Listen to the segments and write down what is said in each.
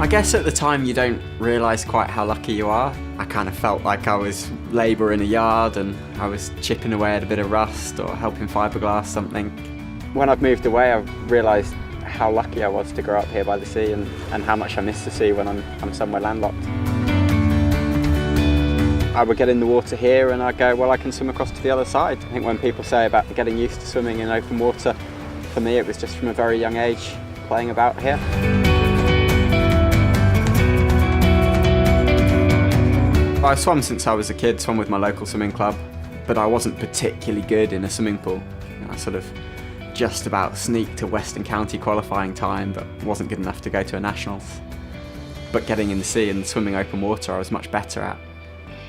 guess at the time you don't realise quite how lucky you are. I kind of felt like I was labour in a yard and I was chipping away at a bit of rust or helping fiberglass something. When I've moved away, I've realised how lucky I was to grow up here by the sea and how much I miss the sea when I'm somewhere landlocked. I would get in the water here and I'd go, well, I can swim across to the other side. I think when people say about getting used to swimming in open water, for me it was just from a very young age playing about here. I've swum since I was a kid, swum with my local swimming club, but I wasn't particularly good in a swimming pool. I sort of just about sneaked to Western County qualifying time, but wasn't good enough to go to a nationals. But getting in the sea and swimming open water I was much better at.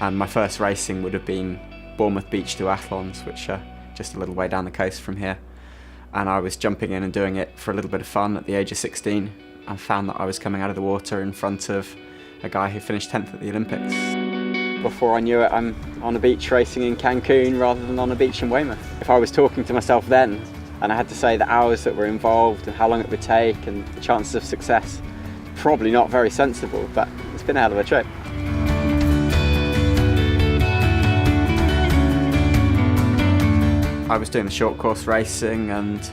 And my first racing would have been Bournemouth Beach Duathlons, which are just a little way down the coast from here. And I was jumping in and doing it for a little bit of fun at the age of 16 and found that I was coming out of the water in front of a guy who finished 10th at the Olympics. Before I knew it, I'm on a beach racing in Cancun rather than on a beach in Weymouth. If I was talking to myself then, and I had to say the hours that were involved and how long it would take and the chances of success, probably not very sensible, but it's been a hell of a trip. I was doing the short course racing and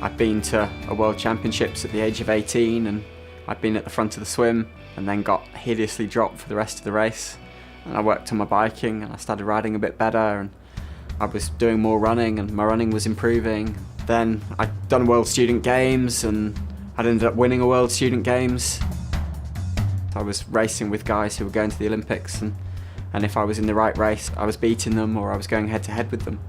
I'd been to a World Championships at the age of 18 and I'd been at the front of the swim and then got hideously dropped for the rest of the race. And I worked on my biking and I started riding a bit better and I was doing more running and my running was improving. Then I'd done World Student Games and I'd ended up winning a World Student Games. I was racing with guys who were going to the Olympics and if I was in the right race, I was beating them or I was going head to head with them.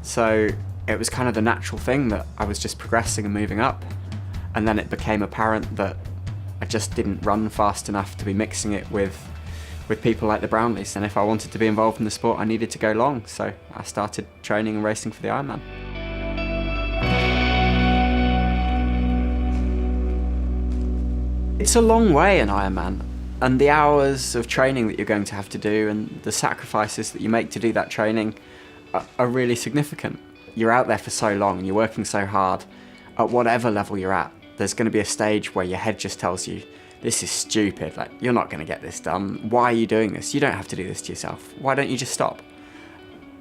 So it was kind of the natural thing that I was just progressing and moving up. And then it became apparent that I just didn't run fast enough to be mixing it with people like the Brownlees, and if I wanted to be involved in the sport I needed to go long, so I started training and racing for the Ironman. It's a long way, an Ironman, and the hours of training that you're going to have to do and the sacrifices that you make to do that training are really significant. You're out there for so long and you're working so hard. At whatever level you're at, there's going to be a stage where your head just tells you, this is stupid, like, you're not going to get this done. Why are you doing this? You don't have to do this to yourself. Why don't you just stop?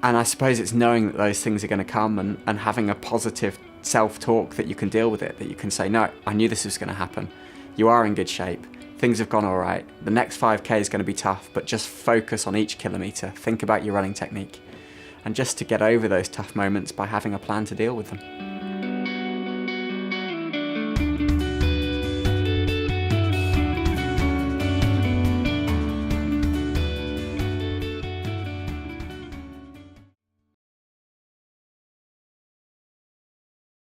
And I suppose it's knowing that those things are going to come and having a positive self-talk that you can deal with it, that you can say, no, I knew this was going to happen. You are in good shape. Things have gone all right. The next 5K is going to be tough, but just focus on each kilometre. Think about your running technique. And just to get over those tough moments by having a plan to deal with them.